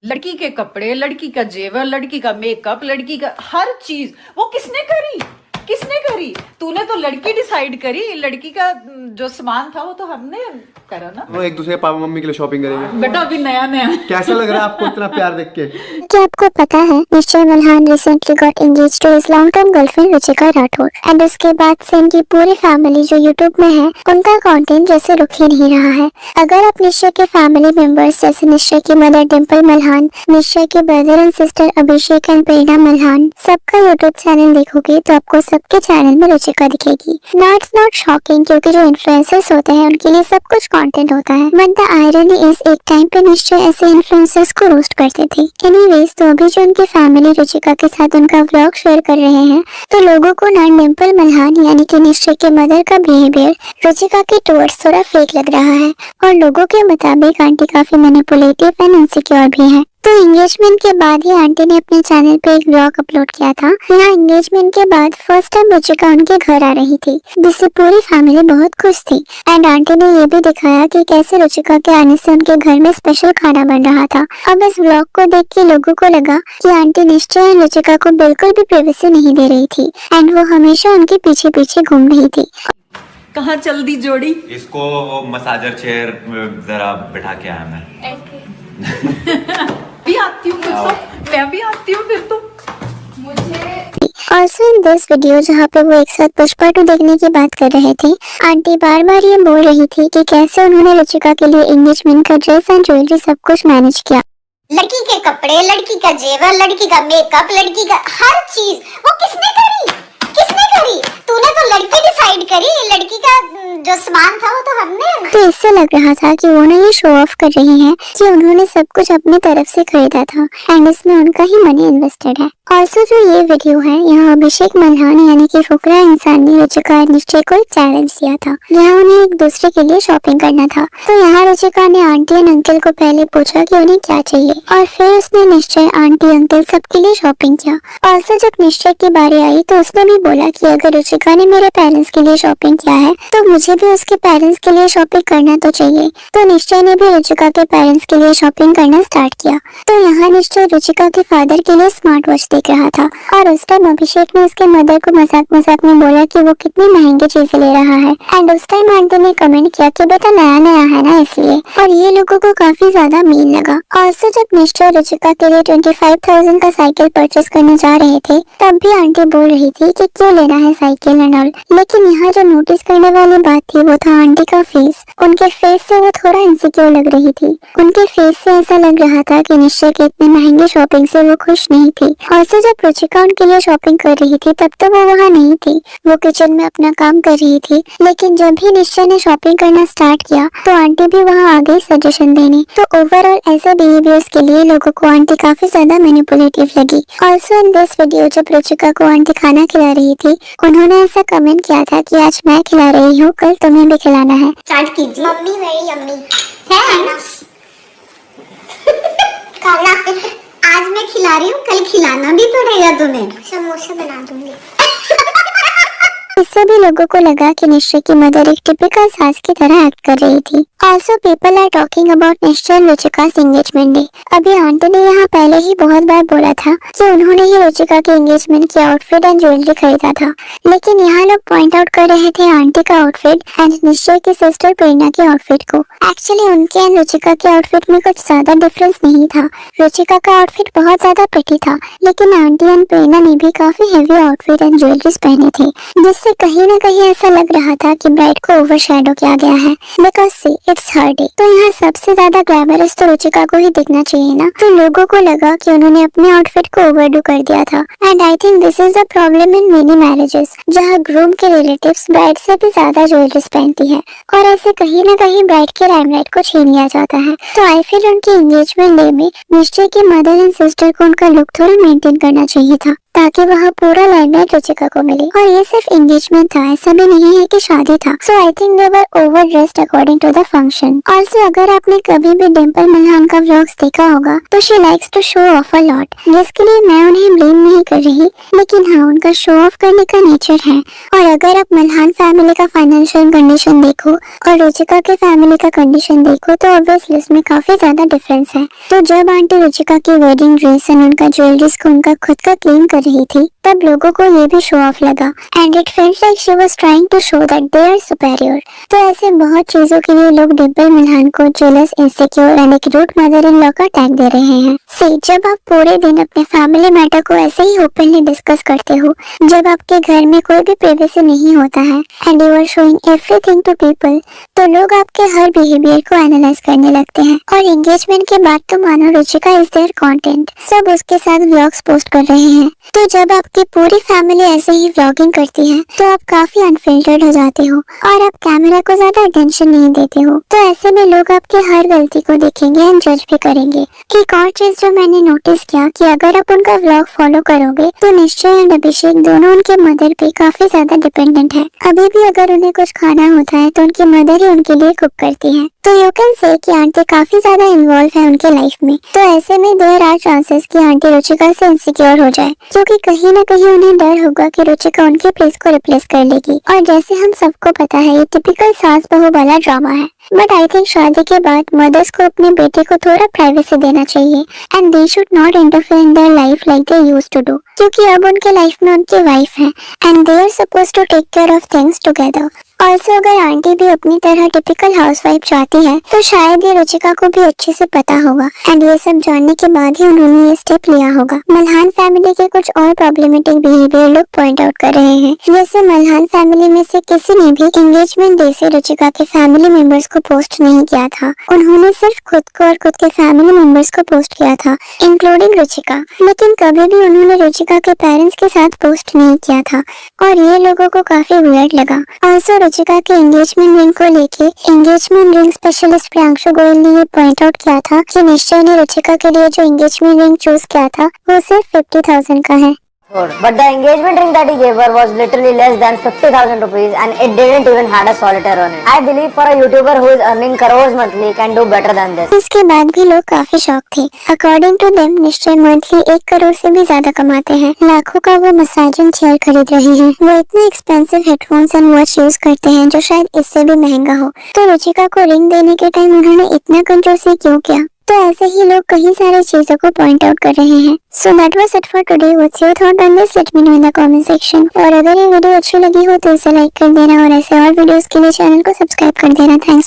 लड़की के कपड़े, लड़की का जेवर, लड़की का मेकअप, लड़की का हर चीज वो किसने करी? किसने करी? तूने तो लड़की डिसाइड करी, लड़की का जो सामान था वो तो हमने करा ना। वो एक दूसरे पापा मम्मी के लिए शॉपिंग करेंगे। बेटा अभी नया नया कैसा लग रहा है आपको इतना प्यार देख के? क्या आपको पता है Nishchay Malhan recently got engage to his long term girlfriend Ruchika Rathore and उसके बाद से इनकी पूरी फैमिली जो यूट्यूब में है उनका कंटेंट जैसे रुक ही नहीं रहा है। अगर आप निश्चय के फैमिली मेंबर्स जैसे निश्चय की मदर डिम्पल मल्हान, निश्चय के brother and sister Abhishek and Prerna Malhan सबका यूट्यूब चैनल देखोगे तो आपको सबके चैनल में रुचिका दिखेगी। इट्स नॉट शॉकिंग क्योंकि जो इन्फ्लुएंसर्स होते हैं उनके लिए सब कुछ कंटेंट होता है। बट द आयरनी इज एक टाइम पे निश्चय ऐसे इन्फ्लुएंसर्स को रोस्ट करते थे। एनीवेज तो अभी जो उनकी फैमिली रुचिका के साथ उनका व्लॉग शेयर कर रहे हैं तो लोगों को ना डिम्पल मल्हान यानी कि निश्चय के मदर का बिहेवियर रुचिका के टुवर्ड्स थोड़ा फेक लग रहा है और लोगों के मुताबिक आंटी काफी मैनिपुलेटिव एंड इनसिक्योर भी है। तो एंगेजमेंट के बाद ही आंटी ने अपने चैनल पे एक व्लॉग अपलोड किया था। यहाँ एंगेजमेंट के बाद फर्स्ट टाइम रुचिका उनके घर आ रही थी जिससे पूरी फैमिली बहुत खुश थी एंड आंटी ने ये भी दिखाया कि कैसे रुचिका के आने से उनके घर में स्पेशल खाना बन रहा था। अब इस व्लॉग को देख के लोगों को लगा कि आंटी निश्चय एंड रुचिका को बिल्कुल भी प्राइवेसी नहीं दे रही थी एंड वो हमेशा उनके पीछे पीछे घूम रही थी। कहाँ चल दी जोड़ी? इसको वो मसाजर चेयर जरा बिठा के आया मैं। भी आती हूँ फिर तो, मैं भी आती हूँ फिर तो। ऑल्सो इन दिस वीडियो जहाँ पे वो एक साथ पुष्पा 2 देखने की बात कर रहे थे, आंटी बार बार ये बोल रही थी कि कैसे उन्होंने रुचिका के लिए एंगेजमेंट का ड्रेस एंड ज्वेलरी सब कुछ मैनेज किया। लड़की के कपड़े, लड़की का जेवर, लड़की का मेकअप, लड़की का हर चीज वो किसने करी? किसने करी? तूने तो लड़की डिसाइड करी, लड़की का जो सामान था वो तो हमने। तो इससे लग रहा था कि वो ना ये शो ऑफ कर रही हैं कि उन्होंने सब कुछ अपनी तरफ से खरीदा था एंड इसमें उनका ही मनी इन्वेस्टेड है। ऑल्सो जो ये वीडियो है यहाँ अभिषेक मल्हान यानी कि फुकरा इंसान ने रुचिका और निश्चय को एक चैलेंज दिया था। यहाँ उन्हें एक दूसरे के लिए शॉपिंग करना था। तो यहाँ रुचिका ने आंटी एंड अंकल को पहले पूछा कि उन्हें क्या चाहिए और फिर उसने निश्चय, आंटी, अंकल सबके लिए शॉपिंग किया। ऑल्सो जब निश्चय की बारी आई तो उसने भी बोला कि अगर रुचिका ने मेरे पेरेंट्स के लिए शॉपिंग किया है तो मुझे भी उसके पेरेंट्स के लिए शॉपिंग करना तो चाहिए। तो निश्चय ने भी रुचिका के पेरेंट्स के लिए शॉपिंग करना स्टार्ट किया। तो यहाँ निश्चय रुचिका के फादर के लिए स्मार्ट वॉच देख रहा था और उस टाइम अभिषेक ने उसके मदर को मजाक मजाक में बोला कि वो कितनी महंगी चीजें ले रहा है एंड उस टाइम आंटी ने कमेंट किया कि बेटा नया नया है ना इसलिए, और ये लोगों को काफी ज्यादा मीन लगा। ऑल्सो जब निश्चय रुचिका के लिए 25,000 का साइकिल परचेस करने जा रहे थे तब भी आंटी बोल रही थी कि क्यों लेना है साइकिल एंड ऑल। लेकिन यहाँ जो नोटिस करने वाली बात थी वो था आंटी का फेस। उनके फेस से वो थोड़ा इनसिक्योर लग रही थी। उनके फेस से ऐसा लग रहा था कि निश्चय के इतने महंगे शॉपिंग से वो खुश नहीं थी। ऑल्सो जब रुचिका उनके लिए शॉपिंग कर रही थी तब तो वो वहाँ नहीं थी, वो किचन में अपना काम कर रही थी। लेकिन जब भी निश्चय ने शॉपिंग करना स्टार्ट किया तो आंटी भी वहाँ आ गई सजेशन देने। तो ओवरऑल ऐसे बिहेवियर्स के लिए लोगों को आंटी काफी ज्यादा मैनिपुलेटिव लगी। ऑल्सो इन दिस वीडियो जब रुचिका को आंटी खाना खिला रही थी उन्होंने ऐसा कमेंट किया था कि आज मैं खिला रही हूँ, कल तुम्हें भी खिलाना है। स्टार्ट कीजिए। मम्मी वेरी यम्मी है ना? खाना आज मैं खिला रही हूँ, कल खिलाना भी पड़ेगा तुम्हें। समोसे बना दूंगी। इससे भी लोगों को लगा कि निश्चय की मदर एक टिपिकल सास की तरह एक्ट कर रही थी। Also people are talking about Nischay and Ruchika's engagement day. अभी आंटी ने यहाँ पहले ही बहुत बार बोला था कि उन्होंने ही रुचिका के एंगेजमेंट की आउटफिट एंड ज्वेलरी खरीदा था, लेकिन यहाँ लोग पॉइंट आउट कर रहे थे आंटी का आउटफिट एंड निश्चय की सिस्टर प्रेरणा के आउटफिट को। एक्चुअली उनके एंड रुचिका के आउटफिट में कुछ ज्यादा डिफरेंस नहीं था। रुचिका का आउटफिट बहुत ज्यादा प्रिटी था लेकिन आंटी एंड प्रेरणा ने भी काफी हेवी आउटफिट एंड ज्वेलरीज पहने थे जिससे कहीं न कहीं ऐसा लग रहा था कि ब्राइड को ओवरशैडो किया गया है because see it's her day. तो यहाँ सबसे ज्यादा ग्लैमरस तो रुचिका को ही दिखना चाहिए ना। तो लोगों को लगा कि उन्होंने अपने आउटफिट को ओवरडू कर दिया था and I think this is the problem in many marriages जहाँ ग्रूम के रिलेटिव्स ब्राइड से भी ज्यादा ज्वेलरीज पहनती है और ऐसे कहीं न कहीं ब्राइड के लाइमलाइट को छीन लिया जाता है। तो आई फील उनके एंगेजमेंट डे में निश्चय की मदर एंड सिस्टर को उनका लुक थोड़ा मेंटेन करना चाहिए था। ताकि वह पूरा लाइमलाइट रुचिका को मिले। और ये सिर्फ एंगेजमेंट था, ऐसा भी नहीं है कि शादी था। So I think they were overdressed according to the function. Also अगर आपने कभी भी डिम्पल मल्हान का व्लॉग्स देखा होगा तो she likes to show off a lot, जिसके लिए मैं उन्हें ब्लेम नहीं कर रही, लेकिन हाँ, उनका शो ऑफ करने का नेचर है। और अगर आप मल्हान फैमिली का फाइनेंशियल कंडीशन देखो और रुचिका के फैमिली का कंडीशन देखो तो ऑब्वियसली उसमें काफी ज्यादा डिफरेंस है। तो जब आंटी रुचिका की वेडिंग ड्रेस और उनका ज्वेलरीज को उनका खुद का क्लेम कर रही थी, तब लोगों को ये भी शो ऑफ लगा and it felt like she was trying to show that they are superior. तो ऐसे बहुत चीजों के लिए लोग डिम्पल मल्हान को जेलस, इनसिक्योर एंड एक रूड मदर इन लॉ का टैग दे रहे हैं। से जब आप पूरे दिन अपने फैमिली मैटर को ऐसे ही ओपनली डिस्कस करते हो, जब आपके घर में कोई भी प्राइवेसी नहीं होता है and you are showing everything to people, तो लोग आपके हर बिहेवियर को एनालाइज करने लगते हैं। और एंगेजमेंट के बाद तो मानो रुचिका इज देयर कंटेंट, सब उसके साथ व्लॉग्स पोस्ट कर रहे हैं। तो जब आपकी पूरी फैमिली ऐसे ही व्लॉगिंग करती है तो आप काफी अनफिल्टर्ड हो जाते हो और आप कैमरा को ज्यादा अटेंशन नहीं देते हो। तो ऐसे में लोग आपके हर गलती को देखेंगे एंड जज भी करेंगे। एक और चीज जो मैंने नोटिस किया कि अगर आप उनका व्लॉग फॉलो करोगे तो निश्चय एंड अभिषेक दोनों उनके मदर पे काफी ज्यादा डिपेंडेंट है। अभी भी अगर उन्हें कुछ खाना होता है तो उनकी मदर ही उनके लिए कुक करती है। तो यू कैन से कि आंटी काफी ज्यादा इन्वॉल्व है उनके लाइफ में। तो ऐसे में देयर आर चांसेस कि आंटी रुचिका से इनसिक्योर हो जाए, क्योंकि कहीं ना कहीं उन्हें डर होगा कि रुचिका उनके प्लेस को रिप्लेस कर लेगी। और जैसे हम सबको पता है ये टिपिकल सास बहू वाला ड्रामा है, बट आई थिंक शादी के बाद मदर्स को अपने बेटे को थोड़ा प्राइवेसी देना चाहिए and they should not interfere in their life like they used to do, क्योंकि अब उनके लाइफ में उनकी वाइफ है and they are supposed to take care of things together. Also अगर आंटी भी अपनी तरह टिपिकल हाउसवाइफ चाहती है तो शायद ये रुचिका को भी अच्छे से पता होगा एंड ये सब जानने के बाद ही उन्होंने ये स्टेप लिया होगा। मल्हान फैमिली के कुछ और प्रॉब्लमेटिक बिहेवियर लोग पॉइंट आउट कर रहे हैं, जैसे मल्हान फैमिली में से किसी ने भी एंगेजमेंट डे से रुचिका के फैमिली मेंबर्स को पोस्ट नहीं किया था। उन्होंने सिर्फ खुद को और खुद के फैमिली मेंबर्स को पोस्ट किया था, इंक्लूडिंग रुचिका, लेकिन कभी भी उन्होंने रुचिका के पेरेंट्स के साथ पोस्ट नहीं किया था और ये लोगों को काफी वियर्ड लगा। ऑल्सो रुचिका के एंगेजमेंट रिंग को लेके engagement ring specialist Priyanshu Goyal ने ये पॉइंट आउट किया था कि निश्चय ने रुचिका के लिए जो एंगेजमेंट रिंग चूज किया था वो सिर्फ 50,000 का है। But the engagement ring that he gave her was literally less than 50,000 rupees and it didn't even had a solitaire on it. I believe for a YouTuber who is earning crores monthly can do better than this. इसके बाद भी लोग काफी shock थे। According to them निश्चय monthly 1 crore से भी ज्यादा कमाते हैं। लाखों का वो मसाजिंग चेयर खरीद रहे हैं, वो इतने expensive headphones and watch use करते हैं जो शायद इससे भी महंगा हो। तो रुचिका को रिंग देने के टाइम उन्होंने इतना कंजूसी क्यों किया? तो ऐसे ही लोग कई सारी चीजों को पॉइंट आउट कर रहे हैं। So that was it for today. What's your thought on this? Let me know in the comment section. और अगर ये वीडियो अच्छी लगी हो तो इसे लाइक कर देना और ऐसे और वीडियोस के लिए चैनल को सब्सक्राइब कर देना। थैंक्स।